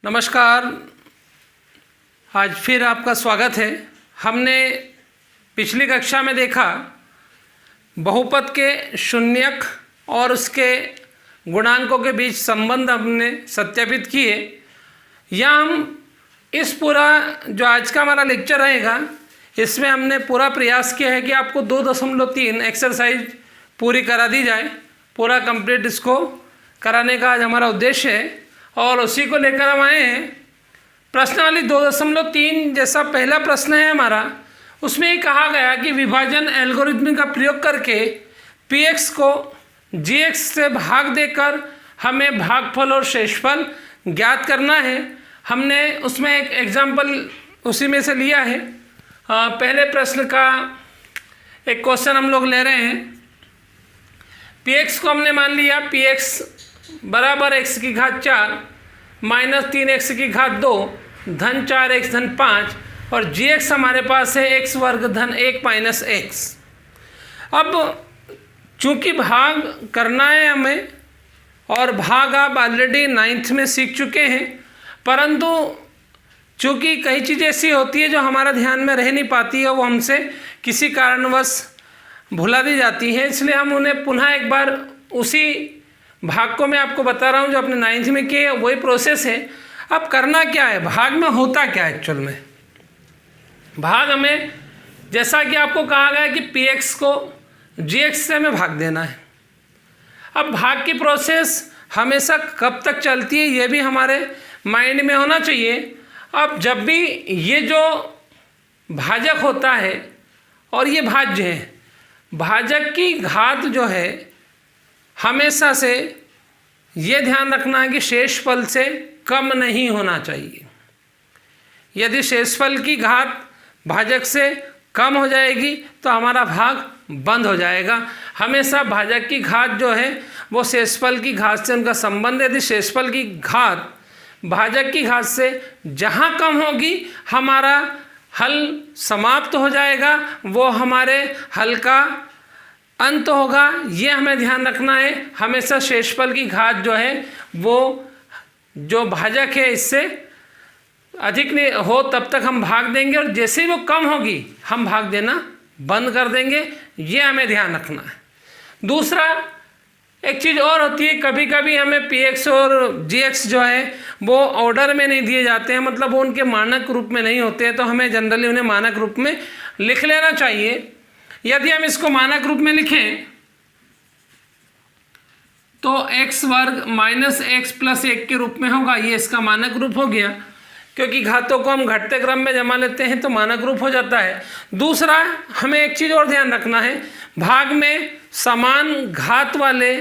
नमस्कार। आज फिर आपका स्वागत है। हमने पिछली कक्षा में देखा बहुपद के शून्यक और उसके गुणांकों के बीच संबंध हमने सत्यापित किए। यहाँ हम इस पूरा जो आज का हमारा लेक्चर रहेगा इसमें हमने पूरा प्रयास किया है कि आपको 2.3 एक्सरसाइज पूरी करा दी जाए। पूरा कंप्लीट इसको कराने का आज हमारा उद्देश्य है और उसी को लेकर हम आए हैं। प्रश्नावली 2.3 जैसा पहला प्रश्न है हमारा, उसमें ये कहा गया कि विभाजन एल्गोरिथम का प्रयोग करके px को gx से भाग देकर हमें भागफल और शेषफल ज्ञात करना है। हमने उसमें एक एग्जाम्पल उसी में से लिया है। पहले प्रश्न का एक क्वेश्चन हम लोग ले रहे हैं। px को हमने मान लिया px बराबर x की घात 4 माइनस 3x की घात 2 धन 4x धन 5 और gx हमारे पास है x वर्ग धन 1 माइनस x। अब चूंकि भाग करना है हमें और भाग आप ऑलरेडी 9th में सीख चुके हैं, परंतु चूंकि कई चीज़ें ऐसी होती है जो हमारा ध्यान में रह नहीं पाती है, वो हमसे किसी कारणवश भुला दी जाती है, इसलिए हम उन्हें पुनः एक बार उसी भाग को मैं आपको बता रहा हूँ जो अपने 9th में किए, वही प्रोसेस है। अब करना क्या है, भाग में होता क्या है एक्चुअल में। भाग हमें जैसा कि आपको कहा गया कि px को gx से हमें भाग देना है। अब भाग की प्रोसेस हमेशा कब तक चलती है ये भी हमारे माइंड में होना चाहिए। अब जब भी ये जो भाजक होता है और ये भाज्य है, भाजक की घात जो है हमेशा से ये ध्यान रखना है कि शेषफल से कम नहीं होना चाहिए। यदि शेषफल की घात भाजक से कम हो जाएगी तो हमारा भाग बंद हो जाएगा। हमेशा भाजक की घात जो है वो शेषफल की घात से उनका संबंध, यदि शेषफल की घात भाजक की घात से जहाँ कम होगी हमारा हल समाप्त हो जाएगा, वो हमारे हल का अंत होगा। ये हमें ध्यान रखना है। हमेशा शेषफल की घात जो है वो जो भाजक है इससे अधिक नहीं हो तब तक हम भाग देंगे, और जैसे ही वो कम होगी हम भाग देना बंद कर देंगे। ये हमें ध्यान रखना है। दूसरा एक चीज़ और होती है, कभी कभी हमें px और gx जो है वो ऑर्डर में नहीं दिए जाते हैं, मतलब वो उनके मानक रूप में नहीं होते हैं, तो हमें जनरली उन्हें मानक रूप में लिख लेना चाहिए। यदि हम इसको मानक रूप में लिखें तो x वर्ग माइनस एक्स प्लस 1 के रूप में होगा। ये इसका मानक रूप हो गया, क्योंकि घातों को हम घटते क्रम में जमा लेते हैं तो मानक रूप हो जाता है। दूसरा हमें एक चीज़ और ध्यान रखना है, भाग में समान घात वाले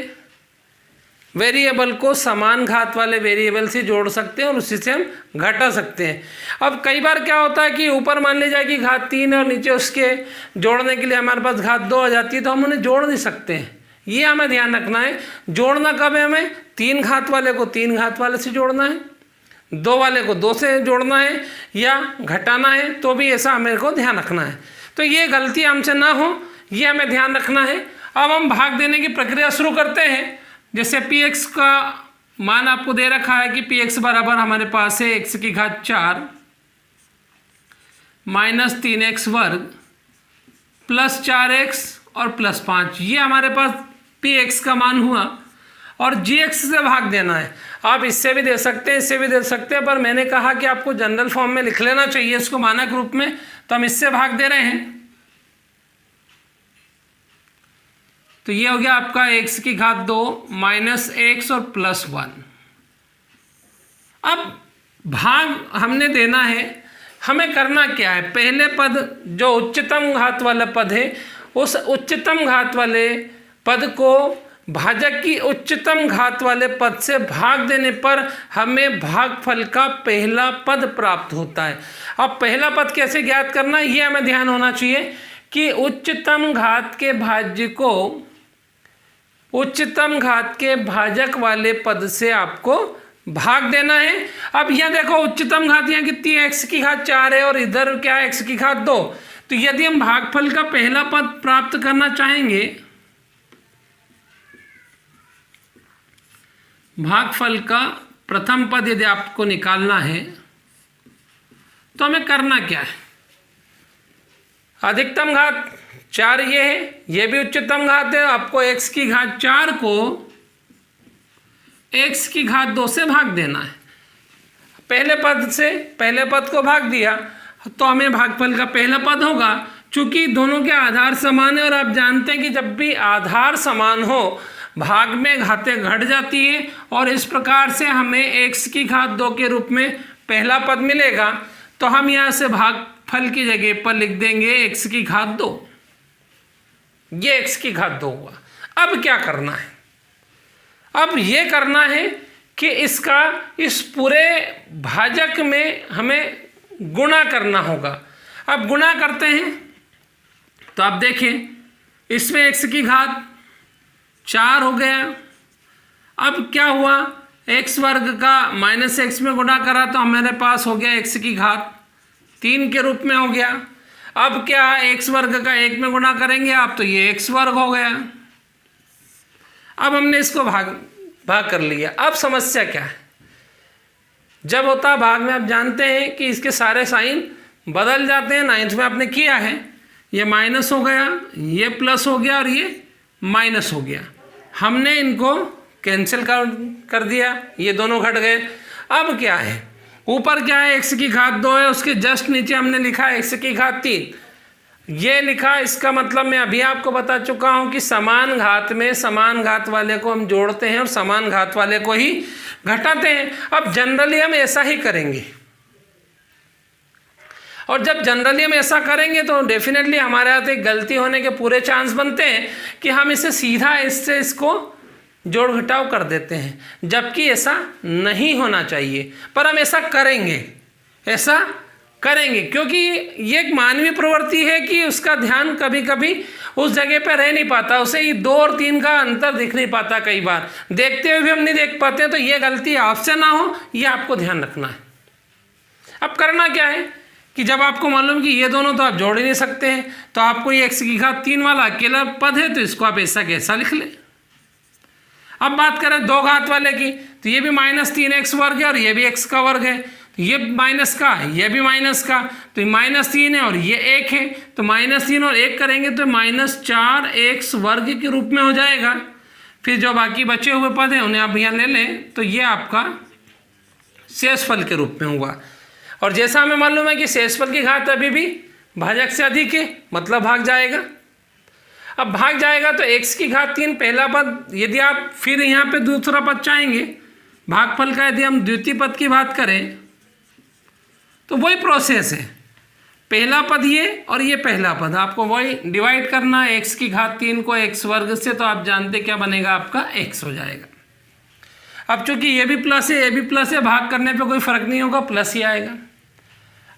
वेरिएबल को समान घात वाले वेरिएबल से जोड़ सकते हैं और उसी से हम घटा सकते हैं। अब कई बार क्या होता है कि ऊपर मान ली जाए कि घात 3 और नीचे उसके जोड़ने के लिए हमारे पास घात 2 आ जाती है, तो हम उन्हें जोड़ नहीं सकते हैं। ये हमें ध्यान रखना है। जोड़ना कब है, हमें 3 घात वाले को 3 घात वाले से जोड़ना है, 2 वाले को 2 से जोड़ना है या घटाना है, तो भी ऐसा हमें को ध्यान रखना है। तो ये गलती हमसे ना हो, ये हमें ध्यान रखना है। अब हम भाग देने की प्रक्रिया शुरू करते हैं। जैसे px का मान आपको दे रखा है कि px बराबर हमारे पास है x की घात 4 माइनस 3x वर्ग प्लस 4x और प्लस 5। ये हमारे पास px का मान हुआ और gx से भाग देना है। आप इससे भी दे सकते हैं, इससे भी दे सकते हैं, पर मैंने कहा कि आपको जनरल फॉर्म में लिख लेना चाहिए इसको मानक रूप में, तो हम इससे भाग दे रहे हैं। तो ये हो गया आपका x की घात 2 माइनस एक्स और प्लस 1। अब भाग हमने देना है, हमें करना क्या है, पहले पद जो उच्चतम घात वाला पद है उस उच्चतम घात वाले पद को भाजक की उच्चतम घात वाले पद से भाग देने पर हमें भागफल का पहला पद प्राप्त होता है। अब पहला पद कैसे ज्ञात करना है ये हमें ध्यान होना चाहिए कि उच्चतम घात के भाज्य को उच्चतम घात के भाजक वाले पद से आपको भाग देना है। अब यहाँ देखो उच्चतम घात यहाँ कितनी है, x की घात 4 है और इधर क्या है, x की घात 2। तो यदि हम भागफल का पहला पद प्राप्त करना चाहेंगे, भागफल का प्रथम पद यदि आपको निकालना है तो हमें करना क्या है, अधिकतम घात 4 ये है, ये भी उच्चतम घात है। आपको x की घात 4 को x की घात 2 से भाग देना है। पहले पद से पहले पद को भाग दिया तो हमें भागफल का पहला पद होगा। चूंकि दोनों के आधार समान है और आप जानते हैं कि जब भी आधार समान हो भाग में घातें घट जाती है, और इस प्रकार से हमें x की घात 2 के रूप में पहला पद मिलेगा। तो हम यहाँ से भागफल की जगह पर लिख देंगे x की घात 2। ये x की घात 2 हुआ। अब क्या करना है, अब ये करना है कि इसका इस पूरे भाजक में हमें गुणा करना होगा। अब गुणा करते हैं तो आप देखें इसमें x की घात 4 हो गया। अब क्या हुआ, x वर्ग का माइनस x में गुणा करा तो हमारे पास हो गया x की घात 3 के रूप में हो गया। अब क्या है, x वर्ग का 1 में गुणा करेंगे आप तो ये x वर्ग हो गया। अब हमने इसको भाग कर लिया। अब समस्या क्या है, जब होता भाग में आप जानते हैं कि इसके सारे साइन बदल जाते हैं। 9th में आपने किया है, ये माइनस हो गया, ये प्लस हो गया और ये माइनस हो गया। हमने इनको कैंसिल कर दिया, ये दोनों घट गए। अब क्या है, ऊपर क्या है, x की घात 2 है, उसके जस्ट नीचे हमने लिखा है x की घात 3। ये लिखा, इसका मतलब मैं अभी आपको बता चुका हूं कि समान घात में समान घात वाले को हम जोड़ते हैं और समान घात वाले को ही घटाते हैं। अब जनरली हम ऐसा ही करेंगे, और जब जनरली हम ऐसा करेंगे तो डेफिनेटली हमारे हाथ एक गलती होने के पूरे चांस बनते हैं कि हम इसे सीधा इससे इसको जोड़ घटाव कर देते हैं, जबकि ऐसा नहीं होना चाहिए। पर हम ऐसा करेंगे क्योंकि ये एक मानवीय प्रवृत्ति है कि उसका ध्यान कभी कभी उस जगह पर रह नहीं पाता, उसे ये 2 और 3 का अंतर दिख नहीं पाता, कई बार देखते हुए भी हम नहीं देख पाते। तो ये गलती आपसे ना हो, ये आपको ध्यान रखना है। अब करना क्या है कि जब आपको मालूम कि ये दोनों तो आप जोड़ ही नहीं सकते हैं, तो आपको ये x की घात 3 वाला अकेला पद है तो इसको आप ऐसा कैसा लिख लें। अब बात करें 2 घात वाले की, तो ये भी -3x वर्ग है और ये भी x का वर्ग है, तो ये माइनस का, ये भी माइनस का, तो ये -3 है और ये 1 है, तो -3 और 1 करेंगे तो -4x वर्ग के रूप में हो जाएगा। फिर जो बाकी बचे हुए पद हैं उन्हें आप यहाँ ले लें, तो ये आपका शेषफल के रूप में हुआ। और जैसा हमें मालूम है कि शेषफल की घात अभी भी भाजक से अधिक है, मतलब भाग जाएगा। अब भाग जाएगा तो x की घात 3 पहला पद, यदि आप फिर यहाँ पे दूसरा पद चाहेंगे भागफल का, यदि हम द्वितीय पद की बात करें तो वही प्रोसेस है, पहला पद ये और ये पहला पद, आपको वही डिवाइड करना है x की घात 3 को x वर्ग से, तो आप जानते क्या बनेगा, आपका x हो जाएगा। अब चूंकि ये भी प्लस है, ये भी प्लस है, भाग करने पे कोई फर्क नहीं होगा, प्लस ही आएगा।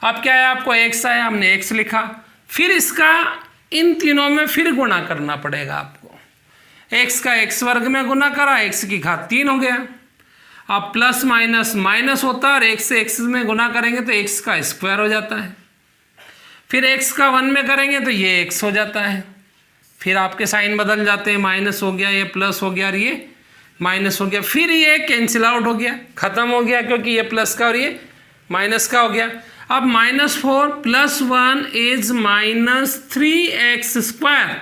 अब क्या है, आपको x आया, हमने x लिखा, फिर इसका इन तीनों में फिर गुणा करना पड़ेगा आपको। x का x वर्ग में गुणा करा, x की घात 3 हो गया। अब प्लस माइनस माइनस होता है और x से x में गुणा करेंगे तो x का स्क्वायर हो जाता है। फिर x का 1 में करेंगे तो ये x हो जाता है। फिर आपके साइन बदल जाते हैं, माइनस हो गया, ये प्लस हो गया और ये माइनस हो गया। फिर ये कैंसिल आउट हो गया, खत्म हो गया, क्योंकि ये प्लस का और ये माइनस का हो गया। अब -4 + 1 इज -3x स्क्वायर।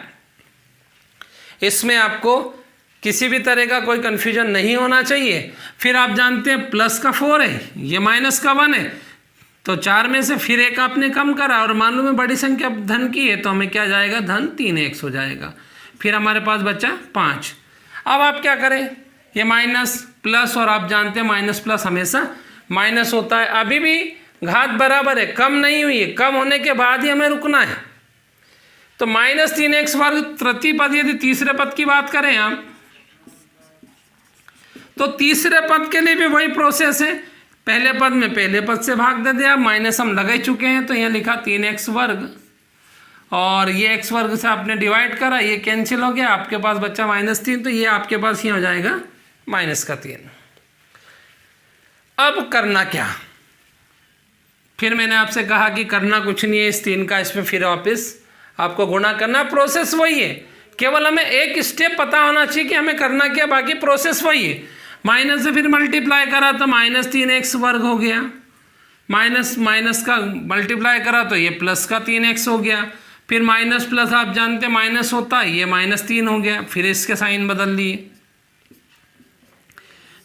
इसमें आपको किसी भी तरह का कोई कन्फ्यूजन नहीं होना चाहिए। फिर आप जानते हैं प्लस का 4 है, ये माइनस का 1 है, तो 4 में से फिर एक आपने कम करा और मालूम है बड़ी संख्या धन की है, तो हमें क्या जाएगा, धन 3x हो जाएगा। फिर हमारे पास बचा 5। अब आप क्या करें, ये माइनस प्लस, और आप जानते हैं माइनस प्लस हमेशा माइनस होता है। अभी भी घात बराबर है, कम नहीं हुई है, कम होने के बाद ही हमें रुकना है। तो -3x वर्ग तृतीय पद, यदि तीसरे पद की बात करें हम, तो तीसरे पद के लिए भी वही प्रोसेस है। पहले पद में पहले पद से भाग दे दिया, माइनस हम लगा चुके हैं, तो यहाँ लिखा 3x वर्ग, और ये x वर्ग से आपने डिवाइड करा, ये कैंसिल हो गया, आपके पास बच्चा -3, तो ये आपके पास ही हो जाएगा -3। अब करना क्या, फिर मैंने आपसे कहा कि करना कुछ नहीं है, इस 3 का इसमें फिर वापस आपको गुणा करना। प्रोसेस वही है, केवल हमें एक स्टेप पता होना चाहिए कि हमें करना क्या, बाकी प्रोसेस वही है। माइनस से फिर मल्टीप्लाई करा तो -3x वर्ग हो गया, माइनस माइनस का मल्टीप्लाई करा तो ये प्लस का 3x हो गया, फिर माइनस प्लस आप जानते हैं माइनस होता है, ये -3 हो गया, फिर इसके साइन बदल दिए,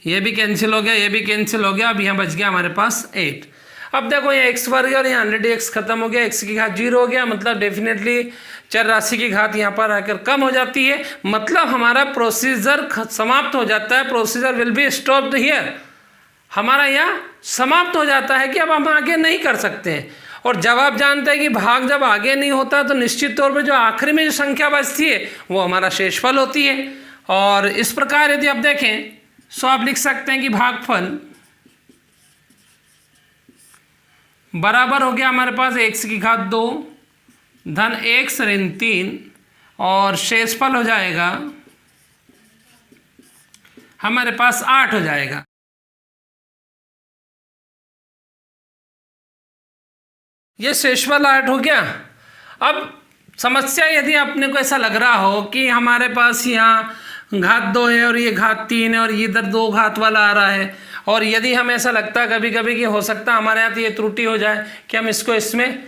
ये भी कैंसिल हो गया, ये भी कैंसिल हो गया। अब यहाँ बच गया हमारे पास 8। अब देखो ये x वर्ग और यहाँ ऑलरेडी x खत्म हो गया, x की घात 0 हो गया, मतलब डेफिनेटली चर राशि की घात यहाँ पर आकर कम हो जाती है, मतलब हमारा प्रोसीजर समाप्त हो जाता है। Procedure will be stopped here, हमारा यहाँ समाप्त हो जाता है कि अब हम आगे नहीं कर सकते हैं। और जब आप जानते हैं कि भाग जब आगे नहीं होता तो निश्चित तौर पर जो आखिरी में जो संख्या बचती है वो हमारा शेषफल होती है। और इस प्रकार यदि आप देखें सो आप लिख सकते हैं कि भागफल बराबर हो गया हमारे पास x की घात 2 धन x ऋण 3 और शेषफल हो जाएगा हमारे पास 8 हो जाएगा। ये शेषफल 8 हो गया। अब समस्या यदि अपने को ऐसा लग रहा हो कि हमारे पास यहाँ घात 2 है और ये घात 3 है और इधर 2 घात वाला आ रहा है, और यदि हमें ऐसा लगता है कभी कभी कि हो सकता है हमारे यहाँ तो ये त्रुटि हो जाए कि हम इसको इसमें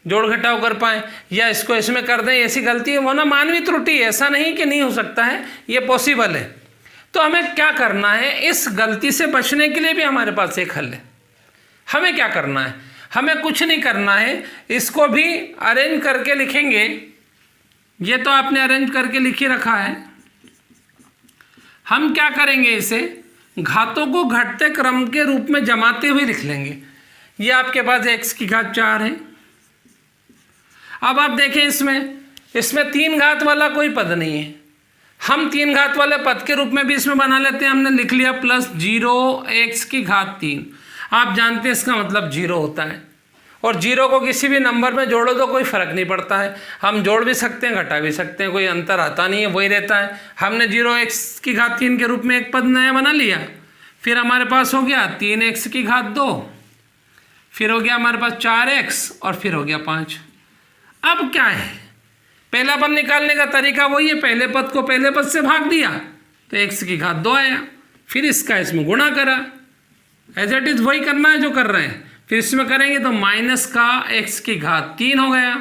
जोड़ घटाव कर पाएँ या इसको इसमें कर दें, ऐसी गलती है वो ना मानवीय त्रुटि है, ऐसा नहीं कि नहीं हो सकता है, ये पॉसिबल है। तो हमें क्या करना है, इस गलती से बचने के लिए भी हमारे पास एक हल है। हमें क्या करना है, हमें कुछ नहीं करना है, इसको भी अरेंज करके लिखेंगे। ये तो आपने अरेंज करके लिख ही रखा है। हम क्या करेंगे, इसे घातों को घटते क्रम के रूप में जमाते हुए लिख लेंगे। ये आपके पास x की घात 4 है। अब आप देखें इसमें 3 घात वाला कोई पद नहीं है, हम 3 घात वाले पद के रूप में भी इसमें बना लेते हैं। हमने लिख लिया प्लस 0x की घात 3। आप जानते हैं इसका मतलब 0 होता है, और 0 को किसी भी नंबर में जोड़ो तो कोई फ़र्क नहीं पड़ता है, हम जोड़ भी सकते हैं घटा भी सकते हैं, कोई अंतर आता नहीं है, वही रहता है। हमने 0x की घात 3 के रूप में एक पद नया बना लिया, फिर हमारे पास हो गया 3x की घात 2, फिर हो गया हमारे पास 4x और फिर हो गया 5। अब क्या है, पहला पद निकालने का तरीका वही है, पहले पद को पहले पद से भाग दिया तो x की घात 2 आया, फिर इसका इसमें गुणा करा, एज इट इज़ वही करना है जो कर रहे हैं। फिर इसमें करेंगे तो माइनस का x की घात 3 हो गया,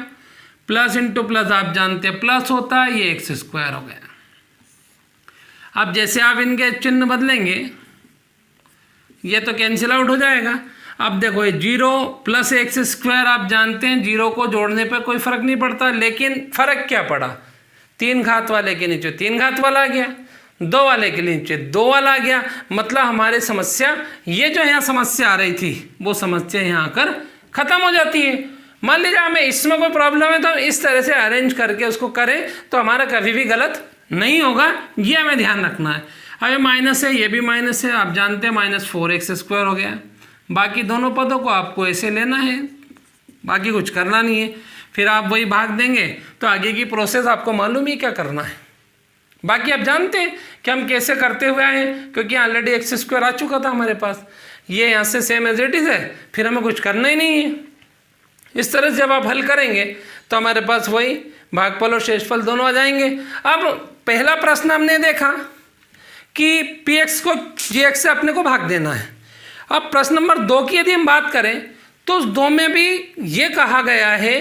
प्लस इंटू प्लस आप जानते हैं प्लस होता है, ये x स्क्वायर हो गया। अब जैसे आप इनके चिन्ह बदलेंगे ये तो कैंसिल आउट हो जाएगा। अब देखो ये 0 प्लस x स्क्वायर, आप जानते हैं 0 को जोड़ने पर कोई फ़र्क नहीं पड़ता, लेकिन फ़र्क क्या पड़ा, 3 घात वाले के नीचे 3 घात वाला आ गया, 2 वाले के नीचे 2 वाला आ गया। मतलब हमारी समस्या, ये जो यहाँ समस्या आ रही थी वो समस्या यहाँ आकर ख़त्म हो जाती है। मान लीजिए हमें इसमें कोई प्रॉब्लम है तो हम इस तरह से अरेंज करके उसको करें तो हमारा कभी भी गलत नहीं होगा, ये हमें ध्यान रखना है। अब ये माइनस है, ये भी माइनस है, आप जानते हैं -4x स्क्वायर हो गया। बाकी दोनों पदों को आपको ऐसे लेना है, बाकी कुछ करना नहीं है। फिर आप वही भाग देंगे तो आगे की प्रोसेस आपको मालूम ही क्या करना है। बाकी आप जानते हैं कि हम कैसे करते हुए आए हैं, क्योंकि ऑलरेडी x स्क्वायर आ चुका था हमारे पास, ये यहाँ से सेम एज इट इज़ है, फिर हमें कुछ करना ही नहीं है। इस तरह से जब आप हल करेंगे तो हमारे पास वही भागफल और शेषफल दोनों आ जाएंगे। अब पहला प्रश्न हमने देखा कि px को gx से अपने को भाग देना है। अब प्रश्न नंबर 2 की यदि हम बात करें तो उस 2 में भी ये कहा गया है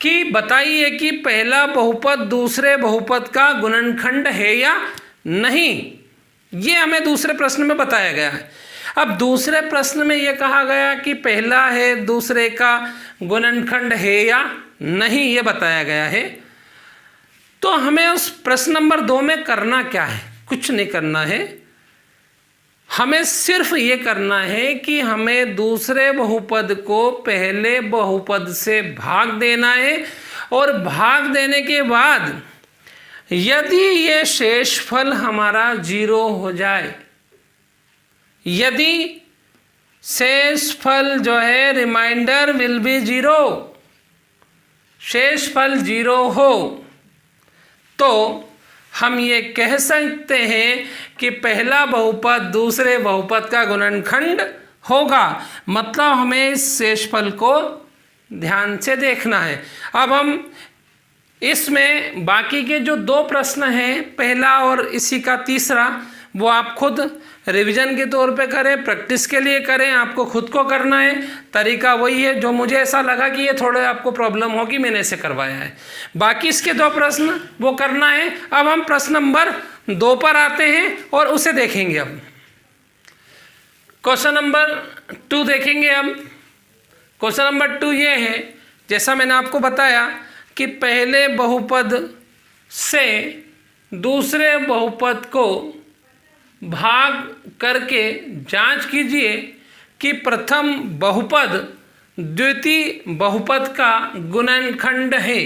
कि बताइए कि पहला बहुपद दूसरे बहुपद का गुणनखंड है या नहीं, ये हमें दूसरे प्रश्न में बताया गया है। अब दूसरे प्रश्न में ये कहा गया कि पहला है दूसरे का गुणनखंड है या नहीं, ये बताया गया है। तो हमें उस प्रश्न नंबर 2 में करना क्या है, कुछ नहीं करना है, हमें सिर्फ ये करना है कि हमें दूसरे बहुपद को पहले बहुपद से भाग देना है, और भाग देने के बाद यदि ये शेषफल हमारा 0 हो जाए, यदि शेषफल जो है रिमाइंडर विल बी 0, शेषफल 0 हो तो हम ये कह सकते हैं कि पहला बहुपद दूसरे बहुपद का गुणनखंड होगा। मतलब हमें इस शेषफल को ध्यान से देखना है। अब हम इसमें बाकी के जो 2 प्रश्न हैं, पहला और इसी का तीसरा, वो आप खुद रिवीजन के तौर पे करें, प्रैक्टिस के लिए करें, आपको खुद को करना है। तरीका वही है जो मुझे ऐसा लगा कि ये थोड़े आपको प्रॉब्लम होगी, मैंने ऐसे करवाया है। बाकी इसके 2 प्रश्न वो करना है। अब हम प्रश्न नंबर 2 पर आते हैं और उसे देखेंगे। अब क्वेश्चन नंबर 2 देखेंगे। अब क्वेश्चन नंबर 2 ये है, जैसा मैंने आपको बताया कि पहले बहुपद से दूसरे बहुपद को भाग करके जांच कीजिए कि प्रथम बहुपद द्वितीय बहुपद का गुणनखंड है।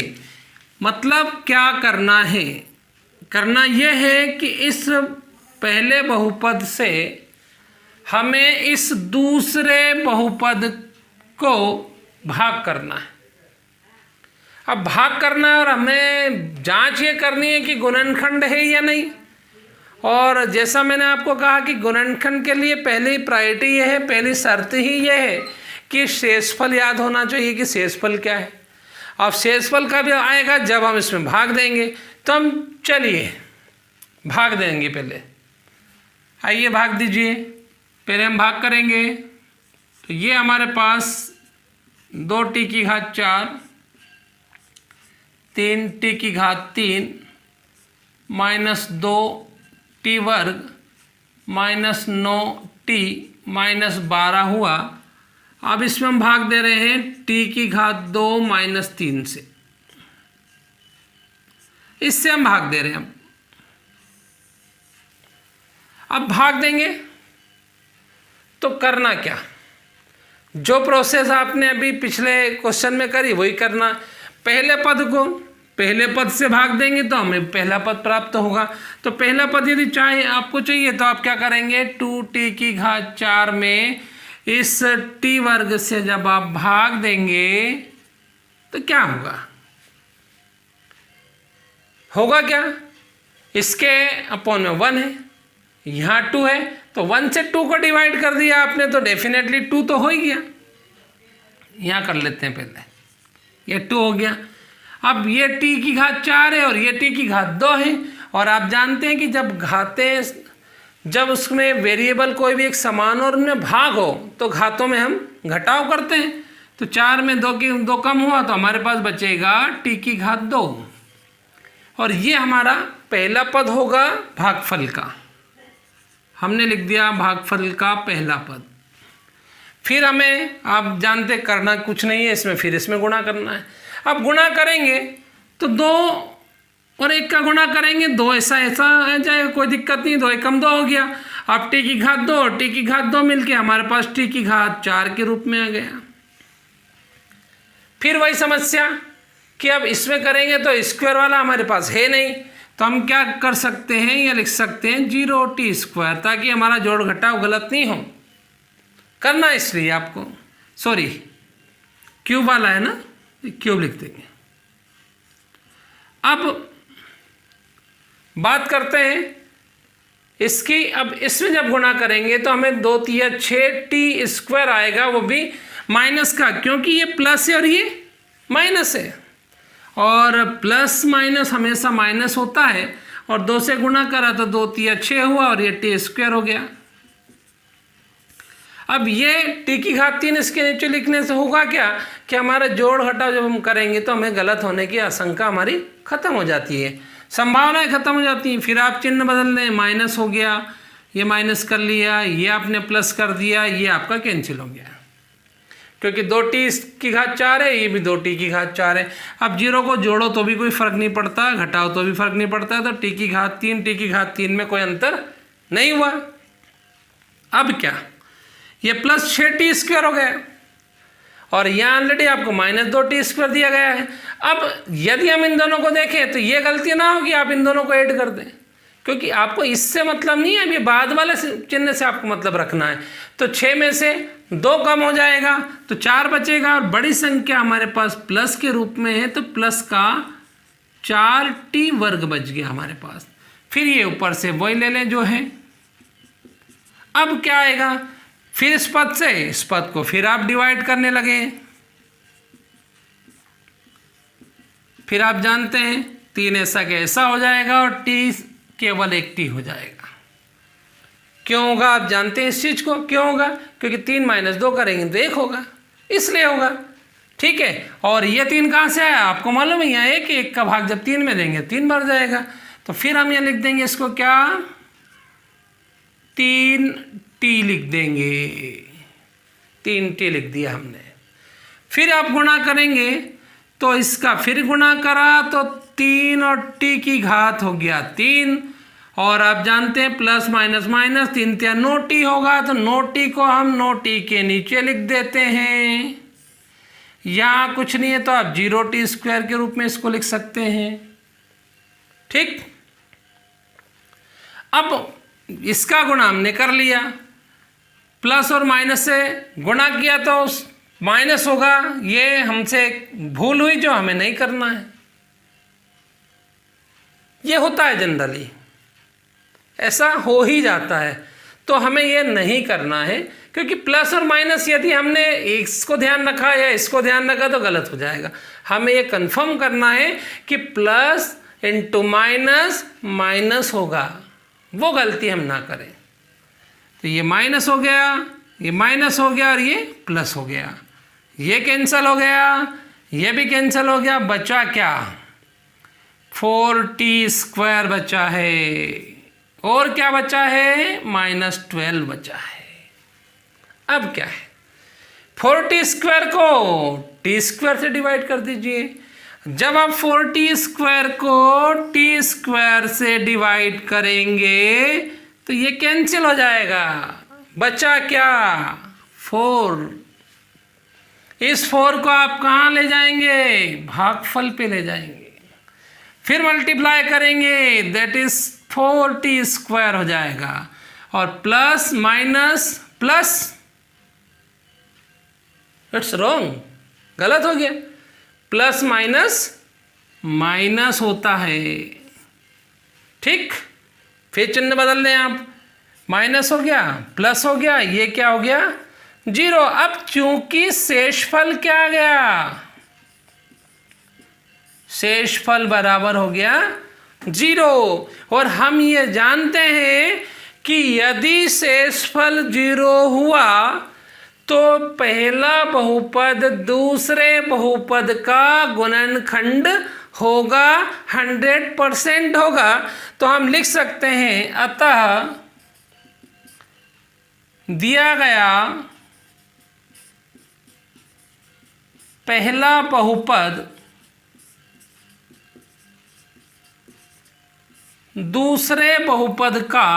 मतलब क्या करना है? करना यह है कि इस पहले बहुपद से हमें इस दूसरे बहुपद को भाग करना है। अब भाग करना है और हमें जांच ये करनी है कि गुणनखंड है या नहीं। और जैसा मैंने आपको कहा कि गुणनखंड के लिए पहली प्रायोरिटी ये है, पहली शर्त ही ये है कि शेषफल याद होना चाहिए कि शेषफल क्या है। अब शेषफल का भी आएगा जब हम इसमें भाग देंगे। तो हम चलिए भाग देंगे। पहले आइए भाग दीजिए। पहले हम भाग करेंगे तो ये हमारे पास 2t की घात 4, 3t की घात 3 माइनस 2t वर्ग माइनस 9t माइनस 12 हुआ। अब इसमें हम भाग दे रहे हैं t की घात 2 माइनस 3 से। इससे हम भाग दे रहे हैं। अब भाग देंगे तो करना क्या? जो प्रोसेस आपने अभी पिछले क्वेश्चन में करी वही करना। पहले पद को पहले पद से भाग देंगे तो हमें पहला पद प्राप्त होगा। तो पहला पद यदि आपको चाहिए तो आप क्या करेंगे, 2t की घात 4 में इस t वर्ग से जब आप भाग देंगे तो क्या होगा? होगा क्या? इसके अपॉन में 1 है, यहाँ 2 है, तो 1 से 2 को डिवाइड कर दिया आपने तो डेफिनेटली 2 तो हो ही गया। यहाँ कर लेते हैं पहले, ये 2 हो गया। अब ये t की घात 4 है और ये t की घात 2 है। और आप जानते हैं कि जब उसमें वेरिएबल कोई भी एक समान और उनमें भाग हो तो घातों में हम घटाव करते हैं। तो 4 में 2 कम हुआ तो हमारे पास बचेगा t की घात 2। और ये हमारा पहला पद होगा भागफल का। हमने लिख दिया भागफल का पहला पद। फिर हमें आप जानते करना कुछ नहीं है इसमें, फिर इसमें गुणा करना है। अब गुणा करेंगे तो 2 और 1 का गुणा करेंगे, 2 ऐसा आ जाएगा, कोई दिक्कत नहीं। 2 एकम 2 हो गया। अब t की घात 2 और t की घात 2 मिलके हमारे पास t की घात 4 के रूप में आ गया। फिर वही समस्या कि अब इसमें करेंगे तो स्क्वायर वाला हमारे पास है नहीं, तो हम क्या कर सकते हैं, या लिख सकते हैं 0t², ताकि हमारा जोड़ घटाव गलत नहीं हो। करना इसलिए आपको, सॉरी क्यूब वाला है ना, क्यूब लिख देंगे। अब बात करते हैं इसकी। अब इसमें जब गुणा करेंगे तो हमें 2 3 6t² आएगा, वो भी माइनस का, क्योंकि ये प्लस है और ये माइनस है। और प्लस माइनस हमेशा माइनस होता है। और 2 से गुणा करा तो 2 3 6 हुआ और ये t² हो गया। अब ये t की घात 3 इसके नीचे लिखने से होगा क्या कि हमारा जोड़ घटाव जब हम करेंगे तो हमें गलत होने की आशंका हमारी खत्म हो जाती है, संभावनाएं खत्म हो जाती हैं। फिर आप चिन्ह बदल लें, माइनस हो गया, ये माइनस कर लिया, ये आपने प्लस कर दिया, ये आपका कैंसिल हो गया, क्योंकि 2t की घात 4 है, ये भी 2t की घात 4 है। अब 0 को जोड़ो तो भी कोई फर्क नहीं पड़ता, घटाओ तो भी फर्क नहीं पड़ता, तो t की घात 3 में कोई अंतर नहीं हुआ। अब क्या, ये प्लस 6t² हो गया और यहाँ ऑलरेडी आपको माइनस 2t² दिया गया है। अब यदि हम इन दोनों को देखें तो ये गलती ना हो कि आप इन दोनों को ऐड कर दें, क्योंकि आपको इससे मतलब नहीं है, अभी बाद वाले चिन्ह से आपको मतलब रखना है। तो 6 में से 2 कम हो जाएगा तो 4 बचेगा, और बड़ी संख्या हमारे पास प्लस के रूप में है तो प्लस का 4t² बच गया हमारे पास। फिर ये ऊपर से वही ले लें जो है। अब क्या आएगा, फिर इस पद से इस पद को फिर आप डिवाइड करने लगे। फिर आप जानते हैं 3 ऐसा के ऐसा हो जाएगा और t केवल 1t हो जाएगा। क्यों होगा आप जानते हैं इस चीज़ को, क्यों होगा? क्योंकि 3 - 2 करेंगे तो 1 होगा, इसलिए होगा। ठीक है, और ये 3 कहाँ से आया आपको मालूम है? यहाँ 1 का भाग जब 3 में देंगे 3 बार जाएगा, तो फिर हम यहाँ लिख देंगे इसको क्या, 3t लिख देंगे। 3t लिख दिया हमने। फिर आप गुणा करेंगे तो इसका फिर गुणा करा तो 3 और t की घात हो गया 3, और आप जानते हैं प्लस माइनस माइनस 3 × 9t होगा, तो 9t को हम 9t के नीचे लिख देते हैं। यहाँ कुछ नहीं है तो आप 0t² के रूप में इसको लिख सकते हैं। ठीक, अब इसका गुणा हमने कर लिया, प्लस और माइनस से गुणा किया तो माइनस होगा। ये हमसे भूल हुई जो हमें नहीं करना है। ये होता है जनरली, ऐसा हो ही जाता है, तो हमें ये नहीं करना है, क्योंकि प्लस और माइनस यदि हमने इसको ध्यान रखा या इसको ध्यान रखा तो गलत हो जाएगा। हमें ये कंफर्म करना है कि प्लस इंटू माइनस माइनस होगा, वो गलती हम ना करें। तो ये माइनस हो गया, ये माइनस हो गया और ये प्लस हो गया, ये कैंसिल हो गया, ये भी कैंसिल हो गया। बचा क्या, 4t² बचा है, और क्या बचा है, -12 बचा है। अब क्या है, 4t² को t² से डिवाइड कर दीजिए। जब आप 4t² को t² से डिवाइड करेंगे तो ये कैंसिल हो जाएगा। बचा क्या, 4। इस 4 को आप कहाँ ले जाएंगे, भागफल पे ले जाएंगे, फिर मल्टीप्लाई करेंगे, दैट इज 4t² हो जाएगा। और plus minus plus, it's wrong, गलत हो गया। प्लस माइनस माइनस होता है। ठीक, फिर चिन्ह बदल दें आप, माइनस हो गया प्लस हो गया, ये क्या हो गया, 0। अब चूंकि शेषफल क्या आ गया, शेषफल बराबर हो गया 0, और हम ये जानते हैं कि यदि शेषफल 0 हुआ तो पहला बहुपद दूसरे बहुपद का गुणनखंड होगा, 100% होगा। तो हम लिख सकते हैं, अतः दिया गया पहला बहुपद दूसरे बहुपद का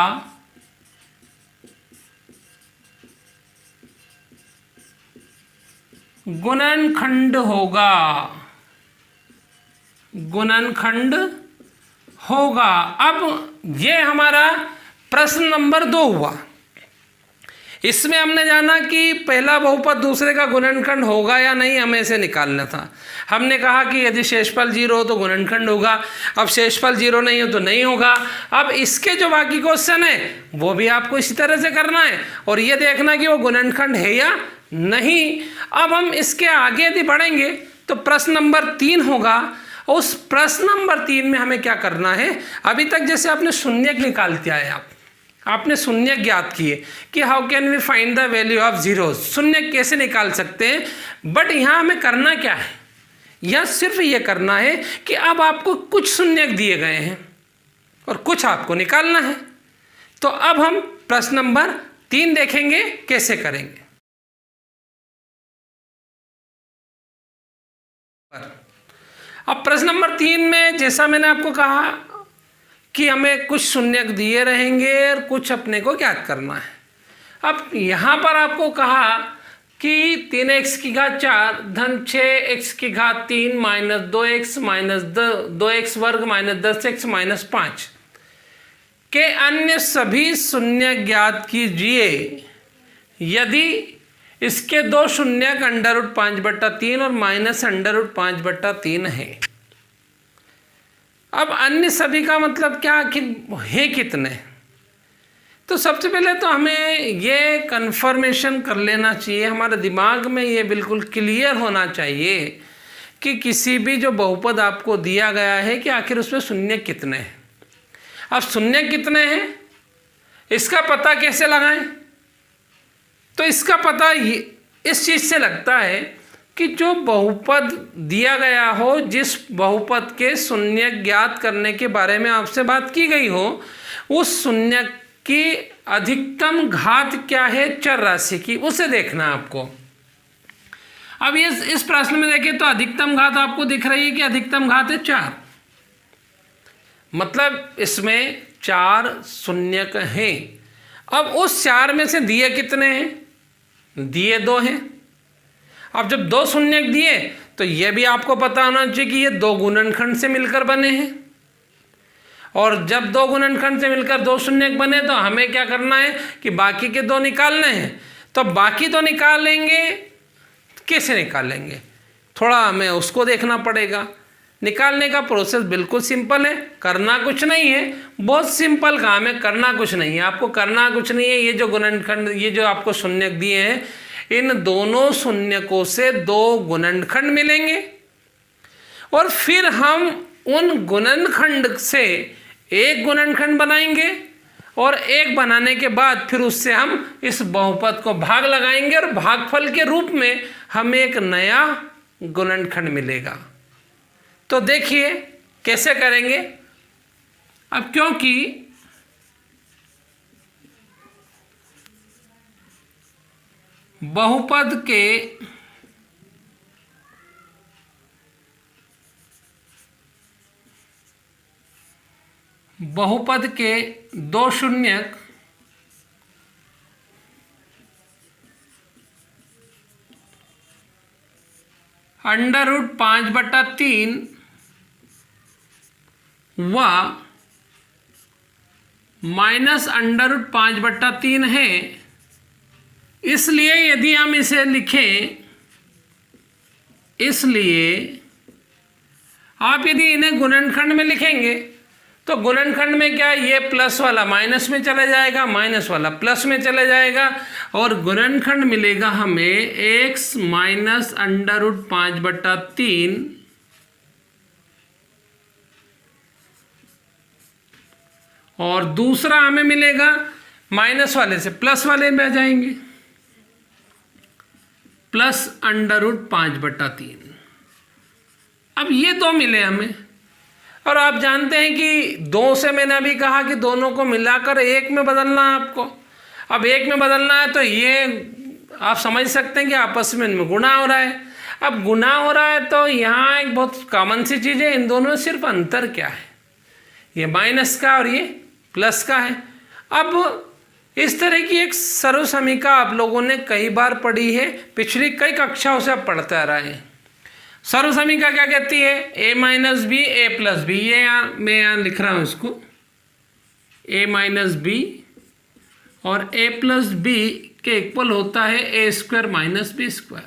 गुणनखंड होगा, गुणनखंड होगा। अब ये हमारा प्रश्न नंबर 2 हुआ। इसमें हमने जाना कि पहला बहुपद दूसरे का गुणनखंड होगा या नहीं, हमें इसे निकालना था। हमने कहा कि यदि शेषफल 0 हो तो गुणनखंड होगा, अब शेषफल 0 नहीं हो तो नहीं होगा। अब इसके जो बाकी क्वेश्चन है वो भी आपको इसी तरह से करना है और ये देखना कि वो गुणनखंड है या नहीं। अब हम इसके आगे यदि बढ़ेंगे तो प्रश्न नंबर 3 होगा। उस प्रश्न नंबर 3 में हमें क्या करना है, अभी तक जैसे आपने शून्यक निकाल दिया है, आपने शून्य ज्ञात किए कि how can we find the value of zero, शून्य कैसे निकाल सकते हैं। बट यहाँ हमें करना क्या है, यह सिर्फ ये करना है कि अब आपको कुछ शून्यक दिए गए हैं और कुछ आपको निकालना है। तो अब हम प्रश्न नंबर 3 देखेंगे कैसे करेंगे। अब प्रश्न नंबर 3 में जैसा मैंने आपको कहा कि हमें कुछ शून्यक दिए रहेंगे और कुछ अपने को ज्ञात करना है। अब यहाँ पर आपको कहा कि 3x की घात 4 धन 6x की घात 3 माइनस 2x माइनस 2x वर्ग माइनस 10x माइनस 5 के अन्य सभी शून्य ज्ञात कीजिए यदि इसके 2 शून्यक √5/3 और माइनस √5/3 है। अब अन्य सभी का मतलब क्या है, कितने। तो सबसे पहले तो हमें ये कन्फर्मेशन कर लेना चाहिए, हमारे दिमाग में ये बिल्कुल क्लियर होना चाहिए कि किसी भी जो बहुपद आपको दिया गया है कि आखिर उसमें शून्य कितने हैं। अब शून्य कितने हैं इसका पता कैसे लगाएं? तो इसका पता इस चीज़ से लगता है कि जो बहुपद दिया गया हो, जिस बहुपद के शून्य ज्ञात करने के बारे में आपसे बात की गई हो, उस शून्य की अधिकतम घात क्या है चर राशि की, उसे देखना है आपको। अब ये इस प्रश्न में देखें तो अधिकतम घात आपको दिख रही है कि अधिकतम घात है 4, मतलब इसमें 4 शून्यक हैं। अब उस 4 में से दिए कितने हैं? दिए 2 हैं। अब जब 2 शून्यक दिए तो यह भी आपको पता होना चाहिए कि ये 2 गुणनखंड से मिलकर बने हैं, और जब 2 गुणनखंड से मिलकर 2 शून्यक बने तो हमें क्या करना है कि बाकी के 2 निकालने हैं। तो बाकी तो निकालेंगे, कैसे निकालेंगे? थोड़ा हमें उसको देखना पड़ेगा। निकालने का प्रोसेस बिल्कुल सिंपल है, करना कुछ नहीं है, बहुत सिंपल काम है, करना कुछ नहीं है। आपको करना कुछ नहीं है, ये जो गुणनखंड, ये जो आपको शून्यक दिए हैं, इन दोनों शून्यकों से 2 गुणनखंड मिलेंगे, और फिर हम उन गुणनखंड से एक गुणनखंड बनाएंगे, और एक बनाने के बाद फिर उससे हम इस बहुपद को भाग लगाएंगे, और भागफल के रूप में हमें एक नया गुणनखंड मिलेगा। तो देखिए कैसे करेंगे। अब क्योंकि बहुपद के 2 शून्यक √5/3 व -√5/3 है, इसलिए यदि हम इसे लिखें, इसलिए आप यदि इन्हें गुणनखंड में लिखेंगे तो गुणनखंड में क्या, ये प्लस वाला माइनस में चला जाएगा, माइनस वाला प्लस में चला जाएगा, और गुणनखंड मिलेगा हमें x -√5/3 और दूसरा हमें मिलेगा माइनस वाले से प्लस वाले में आ जाएंगे, प्लस √5/3। अब ये 2 मिले हमें, और आप जानते हैं कि 2 से मैंने अभी कहा कि दोनों को मिलाकर 1 में बदलना है आपको। अब 1 में बदलना है तो ये आप समझ सकते हैं कि आपस में इनमें गुणा हो रहा है। अब गुणा हो रहा है तो यहाँ एक बहुत कॉमन सी चीज़ है, इन दोनों में सिर्फ अंतर क्या है, ये माइनस का और ये प्लस का है। अब इस तरह की एक सर्वसमीका आप लोगों ने कई बार पढ़ी है, पिछली कई कक्षाओं से आप पढ़ते आ रहे हैं। सर्वसमीका क्या कहती है? a - b a + b। ये मैं यहाँ लिख रहा हूँ इसको, a - b और a + b के इक्वल होता है a² - b²।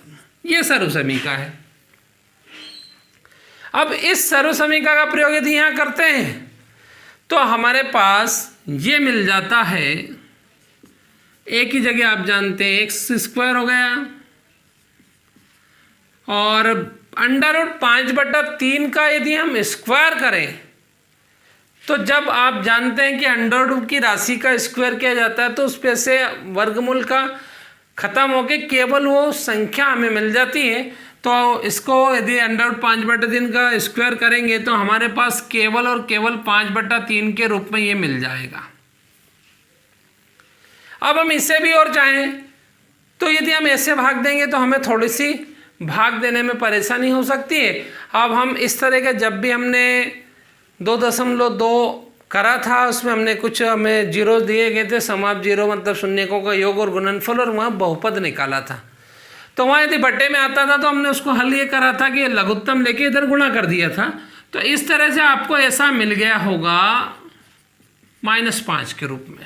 ये सर्वसमीका है। अब इस सर्वसमीका का प्रयोग यदि यहाँ करते हैं तो हमारे पास ये मिल जाता है, a की जगह आप जानते हैं x² हो गया, और √5/3 का यदि हम स्क्वायर करें तो जब आप जानते हैं कि √, की राशि का स्क्वायर किया जाता है तो उस पे से वर्गमूल का खत्म होके केवल वो संख्या हमें मिल जाती है। तो इसको यदि √5/3 का स्क्वायर करेंगे तो हमारे पास केवल और केवल 5/3 के रूप में ये मिल जाएगा। अब हम इससे भी और चाहें तो यदि हम ऐसे भाग देंगे तो हमें थोड़ी सी भाग देने में परेशानी हो सकती है। अब हम इस तरह का, जब भी हमने 2.2 करा था उसमें हमने कुछ हमें जीरो दिए गए थे, समाप्त जीरो मतलब शून्यकों का योग और गुणनफल, और वहाँ बहुपद निकाला था। तो वहाँ यदि बट्टे में आता था तो हमने उसको हल ये करा था कि लघुत्तम लेके इधर गुणा कर दिया था। तो इस तरह से आपको ऐसा मिल गया होगा -5 के रूप में।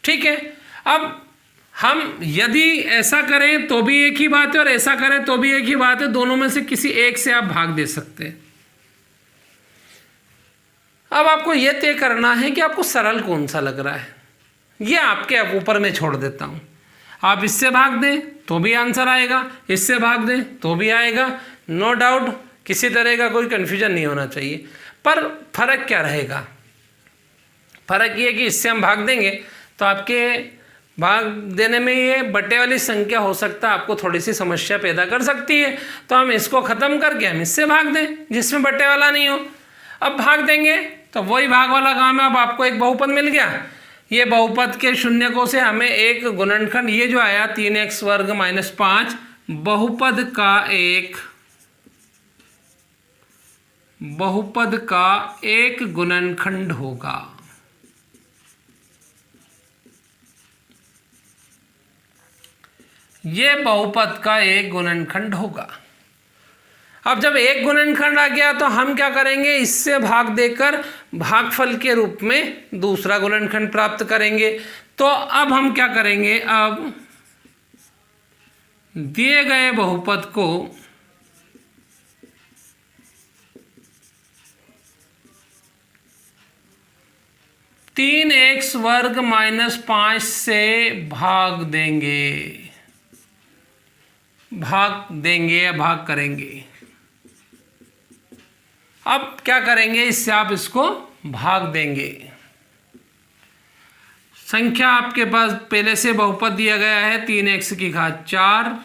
ठीक है। अब हम यदि ऐसा करें तो भी एक ही बात है और ऐसा करें तो भी एक ही बात है, दोनों में से किसी एक से आप भाग दे सकते हैं। अब आपको यह तय करना है कि आपको सरल कौन सा लग रहा है, ये आपके ऊपर में छोड़ देता हूं। आप इससे भाग दें तो भी आंसर आएगा, इससे भाग दें तो भी आएगा, नो डाउट, किसी तरह का कोई कन्फ्यूजन नहीं होना चाहिए। पर फर्क क्या रहेगा? फर्क ये कि इससे हम भाग देंगे तो आपके भाग देने में ये बटे वाली संख्या हो सकता है आपको थोड़ी सी समस्या पैदा कर सकती है, तो हम इसको ख़त्म करके हम इससे भाग दें जिसमें बटे वाला नहीं हो। अब भाग देंगे तो वही भाग वाला काम है। अब आपको एक बहुपद मिल गया, ये बहुपद के शून्यकों से हमें एक गुणनखंड ये जो आया 3x वर्ग माइनस 5 बहुपद का एक गुणनखंड होगा। ये बहुपद का एक गुणनखंड होगा। अब जब एक गुणनखंड आ गया तो हम क्या करेंगे, इससे भाग देकर भागफल के रूप में दूसरा गुणनखंड प्राप्त करेंगे। तो अब हम क्या करेंगे, अब दिए गए बहुपद को तीन एक्स वर्ग माइनस 5 से भाग देंगे या भाग करेंगे। अब क्या करेंगे, इससे आप इसको भाग देंगे। संख्या आपके पास पहले से बहुपद दिया गया है 3x की घात 4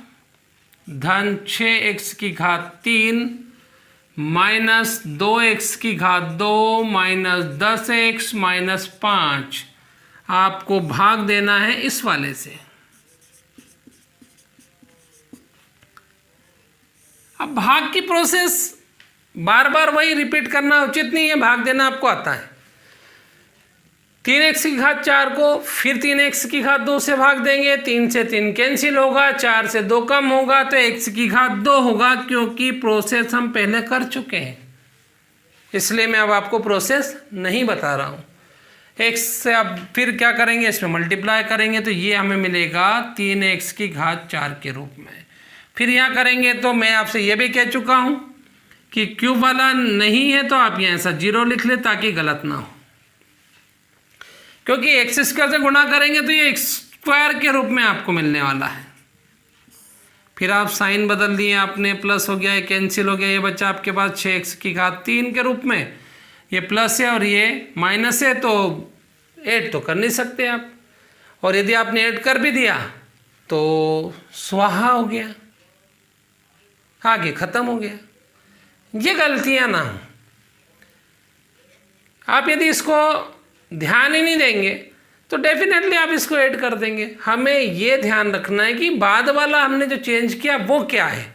धन 6x की घात 3 माइनस 2x की घात 2 माइनस 10x माइनस 5। आपको भाग देना है इस वाले से। अब भाग की प्रोसेस बार बार वही रिपीट करना उचित नहीं है, भाग देना आपको आता है। 3x की घात 4 को फिर 3x की घात 2 से भाग देंगे, 3 से 3 कैंसिल होगा, 4 से 2 कम होगा तो x की घात 2 होगा, क्योंकि प्रोसेस हम पहले कर चुके हैं इसलिए मैं अब आपको प्रोसेस नहीं बता रहा हूँ। x से अब फिर क्या करेंगे, इसमें मल्टीप्लाई करेंगे तो ये हमें मिलेगा 3x की घात 4 के रूप में। फिर यहाँ करेंगे तो मैं आपसे ये भी कह चुका हूँ कि क्यूब वाला नहीं है तो आप यहाँ ऐसा 0 लिख ले ताकि गलत ना हो, क्योंकि एक्स स्क्वायर से गुणा करेंगे तो ये एक्स स्क्वायर के रूप में आपको मिलने वाला है। फिर आप साइन बदल दिए आपने, प्लस हो गया, ये कैंसिल हो गया, ये बच्चा आपके पास 6x की घात 3 के रूप में। ये प्लस है और ये माइनस है तो ऐड तो कर नहीं सकते आप, और यदि आपने ऐड कर भी दिया तो स्वाहा हो गया, आगे ख़त्म हो गया। ये गलतियां ना हो। आप यदि इसको ध्यान ही नहीं देंगे तो डेफिनेटली आप इसको ऐड कर देंगे। हमें ये ध्यान रखना है कि बाद वाला हमने जो चेंज किया वो क्या है।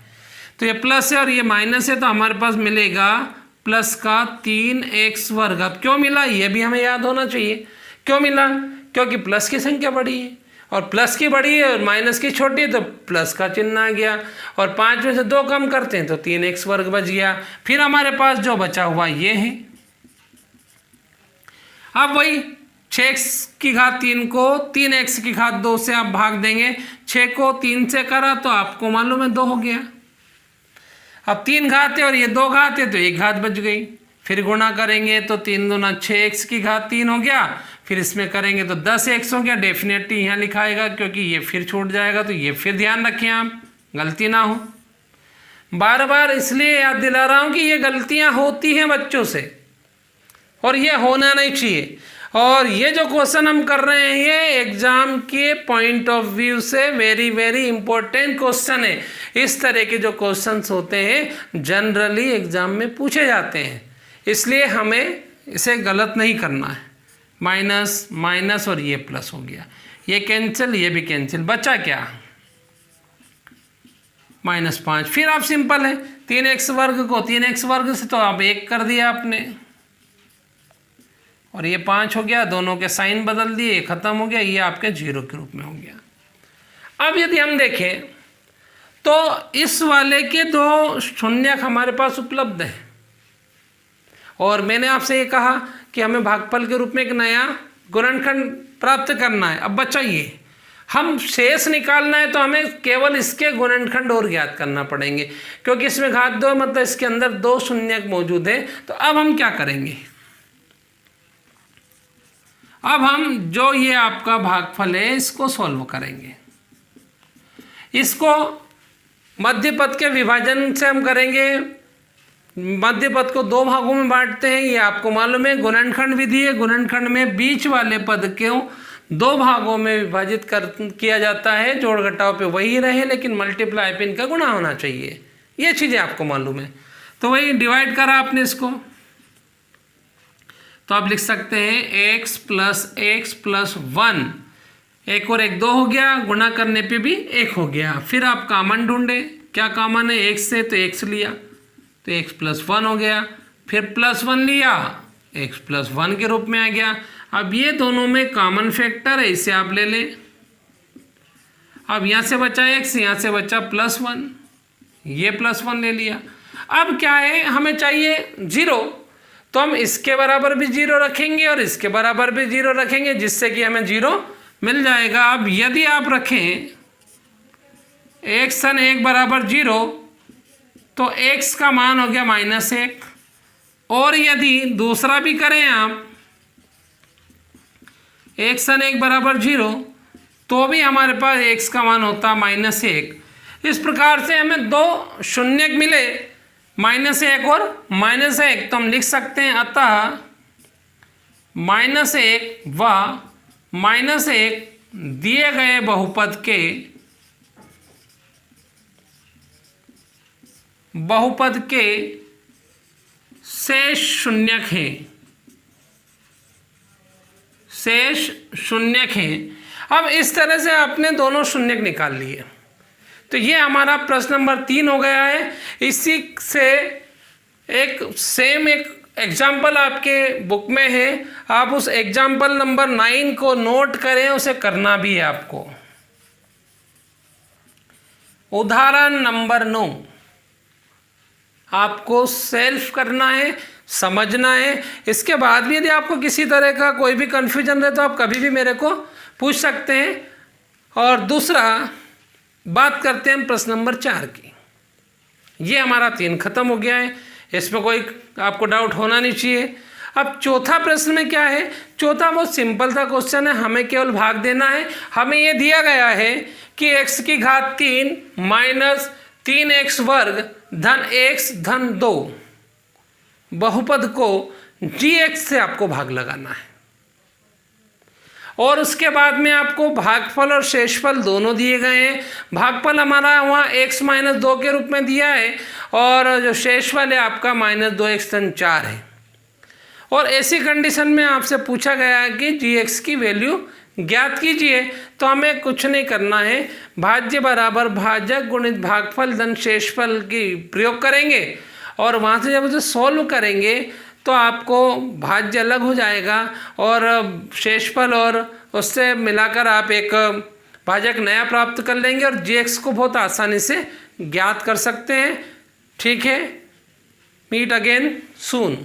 तो ये प्लस है और ये माइनस है तो हमारे पास मिलेगा प्लस का 3x वर्ग। अब क्यों मिला ये भी हमें याद होना चाहिए। क्यों मिला, क्योंकि प्लस की संख्या बड़ी है और प्लस की बड़ी है और माइनस की छोटी है तो प्लस का चिन्ह आ गया, और 5 में से 2 कम करते हैं तो 3x वर्ग बच गया। फिर हमारे पास जो बचा हुआ ये है। अब वही 6x की घात 3 को 3x की घात 2 से आप भाग देंगे। 6 को 3 से करा तो आपको मालूम है 2 हो गया। अब 3 घात है और ये 2 घात है तो 1 घात बच गई। फिर गुणा करेंगे तो 3 दूना 6x की घात 3 हो गया। फिर इसमें करेंगे तो 10x हो गया। डेफिनेटली यहाँ लिखाएगा क्योंकि ये फिर छूट जाएगा, तो ये फिर ध्यान रखें आप, गलती ना हो। बार बार इसलिए याद दिला रहा हूँ कि ये गलतियाँ होती हैं बच्चों से और ये होना नहीं चाहिए। और ये जो क्वेश्चन हम कर रहे हैं ये एग्जाम के पॉइंट ऑफ व्यू से वेरी वेरी इंपॉर्टेंट क्वेश्चन है। इस तरह के जो क्वेश्चंस होते हैं जनरली एग्जाम में पूछे जाते हैं, इसलिए हमें इसे गलत नहीं करना है। माइनस माइनस और ये प्लस हो गया, ये कैंसिल, ये भी कैंसिल, बचा क्या -5। फिर आप सिंपल है 3x वर्ग को 3x वर्ग से तो आप 1 कर दिया आपने और ये 5 हो गया, दोनों के साइन बदल दिए, ख़त्म हो गया, ये आपके 0 के रूप में हो गया। अब यदि हम देखें तो इस वाले के 2 शून्यक हमारे पास उपलब्ध हैं और मैंने आपसे ये कहा कि हमें भागफल के रूप में एक नया गुणनखंड प्राप्त करना है। अब बचा ये, हम शेष निकालना है तो हमें केवल इसके गुणनखंड और ज्ञात करना पड़ेंगे, क्योंकि इसमें घात 2 मतलब इसके अंदर 2 शून्यक मौजूद है। तो अब हम क्या करेंगे, अब हम जो ये आपका भागफल है इसको सॉल्व करेंगे। इसको मध्य पद के विभाजन से हम करेंगे मध्य पद को दो भागों में बांटते हैं, ये आपको मालूम है। गुणनखंड विधि है, गुणनखंड में बीच वाले पद को दो भागों में विभाजित किया जाता है, जोड़ घटाव पे वही रहे लेकिन मल्टीप्लाई पे इनका गुणा होना चाहिए, ये चीज़ें आपको मालूम है। तो वही डिवाइड करा आपने इसको, तो आप लिख सकते हैं x प्लस 1, एक और एक 2 हो गया, गुणा करने पे भी 1 हो गया। फिर आप कॉमन ढूंढे, क्या कॉमन है x से, तो x लिया तो x प्लस 1 हो गया, फिर प्लस 1 लिया, x प्लस 1 के रूप में आ गया। अब ये दोनों में कॉमन फैक्टर है, इसे आप ले लें। अब यहाँ से बचा x, यहाँ से बचा प्लस 1, ये प्लस 1 ले लिया। अब क्या है, हमें चाहिए 0, तो हम इसके बराबर भी 0 रखेंगे और इसके बराबर भी 0 रखेंगे, जिससे कि हमें 0 मिल जाएगा। अब यदि आप रखें x सन 1 बराबर 0, तो x का मान हो गया -1, और यदि दूसरा भी करें आप x सन 1 बराबर 0, तो भी हमारे पास x का मान होता -1। इस प्रकार से हमें दो शून्यक मिले, -1 और -1, तो हम लिख सकते हैं अतः -1 व -1 दिए गए बहुपद के शेष शून्यक हैं, शेष शून्यक हैं। अब इस तरह से आपने दोनों शून्यक निकाल लिए, तो ये हमारा प्रश्न नंबर 3 हो गया है। इसी से एक एग्जाम्पल आपके बुक में है, आप उस एग्जाम्पल नंबर 9 को नोट करें, उसे करना भी है आपको। उदाहरण नंबर 9 आपको सेल्फ करना है, समझना है। इसके बाद भी यदि आपको किसी तरह का कोई भी कन्फ्यूजन रहे तो आप कभी भी मेरे को पूछ सकते हैं। और दूसरा बात करते हैं प्रश्न नंबर 4 की। ये हमारा 3 खत्म हो गया है, इसमें कोई आपको डाउट होना नहीं चाहिए। अब चौथा प्रश्न में क्या है, चौथा बहुत सिंपल सा क्वेश्चन है, हमें केवल भाग देना है। हमें ये दिया गया है कि x की घात 3 माइनस 3x वर्ग धन x धन 2 बहुपद को gx से आपको भाग लगाना है, और उसके बाद में आपको भागफल और शेषफल दोनों दिए गए हैं। भागफल हमारा वहाँ x माइनस 2 के रूप में दिया है, और जो शेषफल है आपका -2x धन 4 है। और ऐसी कंडीशन में आपसे पूछा गया है कि gx की वैल्यू ज्ञात कीजिए, तो हमें कुछ नहीं करना है, भाज्य बराबर भाजक गुणित भागफल धन शेषफल की प्रयोग करेंगे, और वहाँ से जब उसे सॉल्व करेंगे तो आपको भाज्य अलग हो जाएगा और शेषफल, और उससे मिलाकर आप एक भाजक नया प्राप्त कर लेंगे और gx को बहुत आसानी से ज्ञात कर सकते हैं। ठीक है, मीट अगेन सून।